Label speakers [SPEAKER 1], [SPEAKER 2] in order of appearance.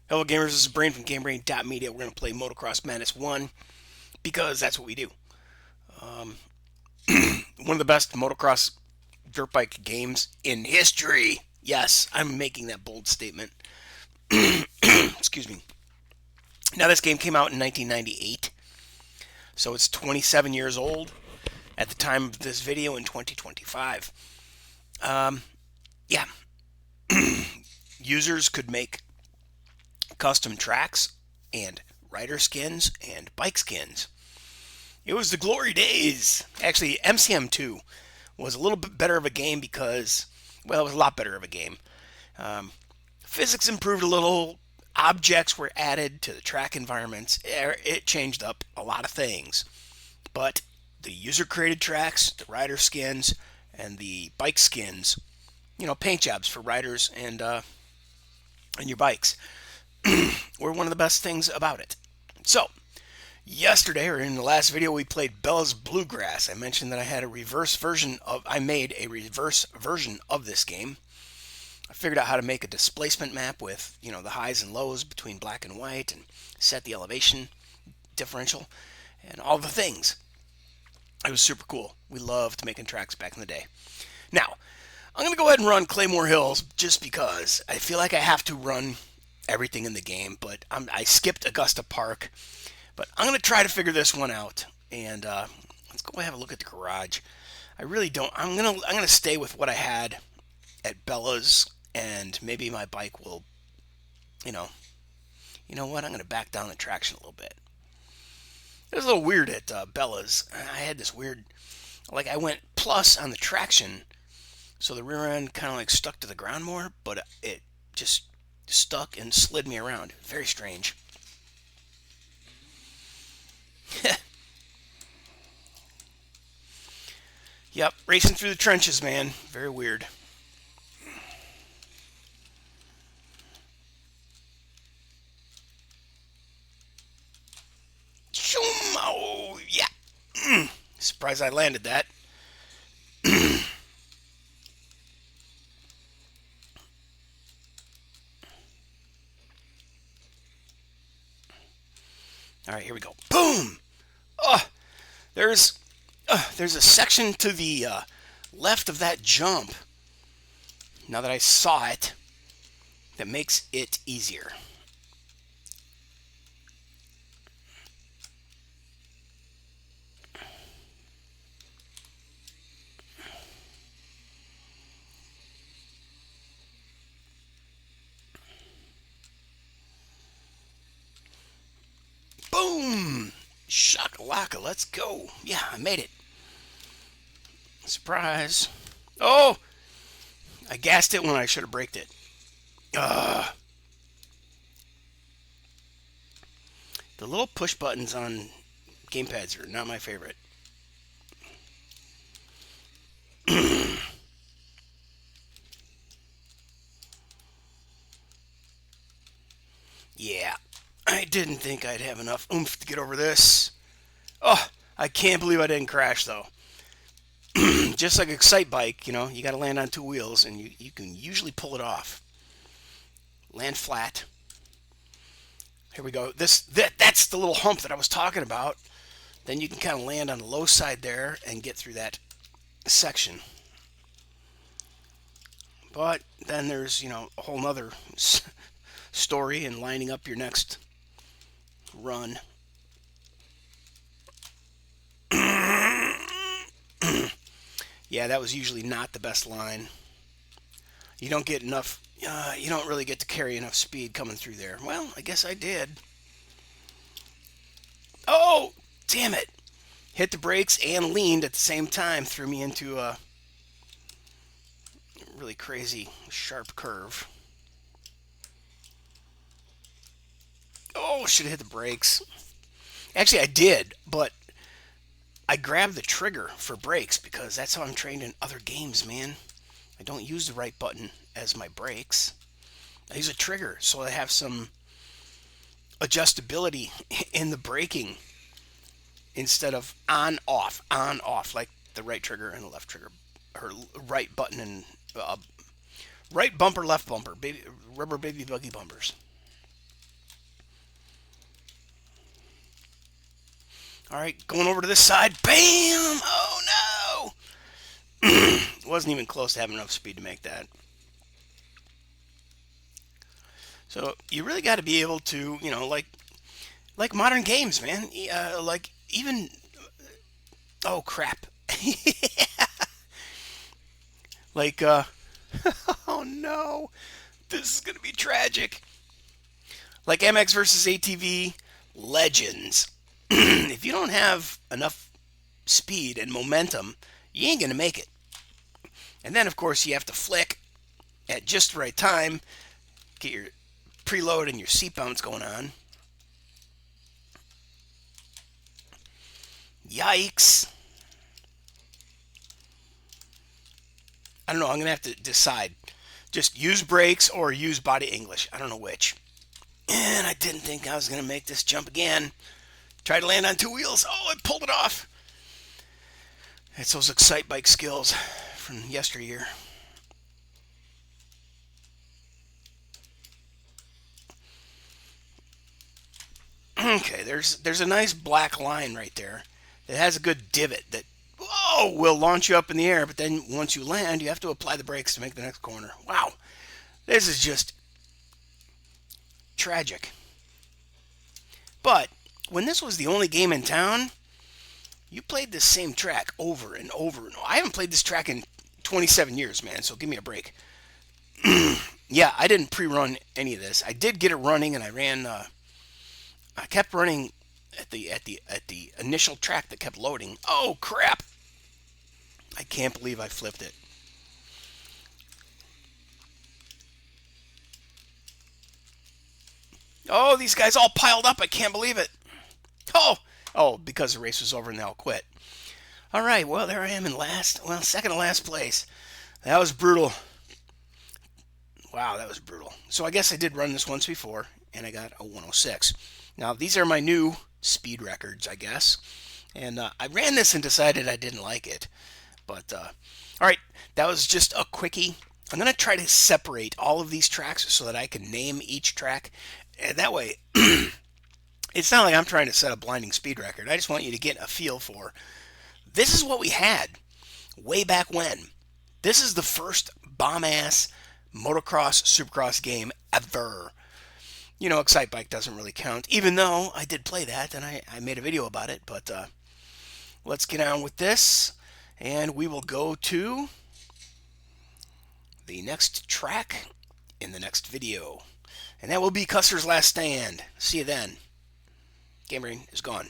[SPEAKER 1] Hello gamers, this is Brain from GameBrainMedia. We're going to play Motocross Madness 1 because that's what we do. Um, One of the best motocross dirt bike games in history. Yes, I'm making that bold statement. Excuse me. Now this game came out in 1998, so it's 27 years old at the time of this video in 2025. Um, yeah, users could make custom tracks and rider skins and bike skins. It was the glory days. Actually, MCM2 was a little bit better of a game because, well, it was a lot better of a game. Um, Physics improved a little. Objects were added to the track environments. It changed up a lot of things. But the user created tracks, the rider skins, and the bike skins, paint jobs for riders and your bikes, were one of the best things about it. So, yesterday, or in the last video, we played Bella's Bluegrass. I mentioned that I made a reverse version of this game. I figured out how to make a displacement map with, the highs and lows between black and white and set the elevation differential and all the things. It was super cool. We loved making tracks back in the day. Now, I'm going to go ahead and run Claymore Hills just because I feel like I have to run everything in the game, but I skipped Augusta Park. But I'm going to try to figure this one out, and let's go have a look at the garage. I really don't. I'm gonna stay with what I had at Bella's, and maybe my bike will, you know, what? I'm gonna back down the traction a little bit. It was a little weird at Bella's. I had this weird, like I went plus on the traction, so the rear end kind of like stuck to the ground more, but it just stuck and slid me around. Very strange. Yep, racing through the trenches, man. Very weird. Shoom! Oh, yeah. Surprised I landed that. All right, here we go. Boom! Oh, there's there's a section to the left of that jump. Now that I saw it, that makes it easier. Boom! Shakalaka, let's go. Yeah, I made it. Surprise. Oh! I gassed it when I should have braked it. The little push buttons on gamepads are not my favorite. Yeah, I didn't think I'd have enough oomph to get over this. Oh, I can't believe I didn't crash though. Just like a Excite bike, you got to land on two wheels and you can usually pull it off. Land flat. Here we go. That's the little hump that I was talking about. Then you can kind of land on the low side there and get through that section. But then there's, a whole nother story in lining up your next run. Yeah, that was usually not the best line. You don't get enough, you don't really get to carry enough speed coming through there. Well, I guess I did. Oh, damn it. Hit the brakes and leaned at the same time. Threw me into a really crazy sharp curve. Oh, should have hit the brakes. Actually, I did, but I grabbed the trigger for brakes because that's how I'm trained in other games, man. I don't use the right button as my brakes. I use a trigger, so I have some adjustability in the braking instead of on off, like the right trigger and the left trigger, or right button and right bumper, left bumper, baby rubber baby buggy bumpers. All right, going over to this side. Bam! Oh no! Wasn't even close to having enough speed to make that. So you really got to be able to, like modern games, man. Like even, oh crap, like oh no, this is gonna be tragic. Like MX versus ATV Legends. If you don't have enough speed and momentum, you ain't gonna make it. And then of course you have to flick at just the right time, get your preload and your seat bounce going on. Yikes. I don't know. I'm going to have to decide. Just use brakes or use body English. I don't know which. And I didn't think I was going to make this jump again. Tried to land on two wheels. Oh, I pulled it off. It's those Excite Bike skills from yesteryear. Okay, there's a nice black line right there that has a good divot that, whoa, will launch you up in the air, but then once you land, you have to apply the brakes to make the next corner. Wow, this is just tragic. But when this was the only game in town, you played this same track over and over and over. I haven't played this track in 27 years, man, so give me a break. Yeah, I didn't pre-run any of this. I did get it running, and I kept running at the initial track that kept loading. Oh crap! I can't believe I flipped it. Oh, these guys all piled up. I can't believe it. Oh, because the race was over and they all quit. All right, well, there I am in second to last place. That was brutal. Wow, that was brutal. So I guess I did run this once before, and I got a 106. Now, these are my new speed records, I guess. And I ran this and decided I didn't like it. But, all right, that was just a quickie. I'm going to try to separate all of these tracks so that I can name each track. And that way, it's not like I'm trying to set a blinding speed record. I just want you to get a feel for, this is what we had way back when. This is the first bomb-ass motocross, supercross game ever. Excite Bike doesn't really count, even though I did play that and I made a video about it. But let's get on with this, and we will go to the next track in the next video. And that will be Custer's Last Stand. See you then. Game Brain is gone.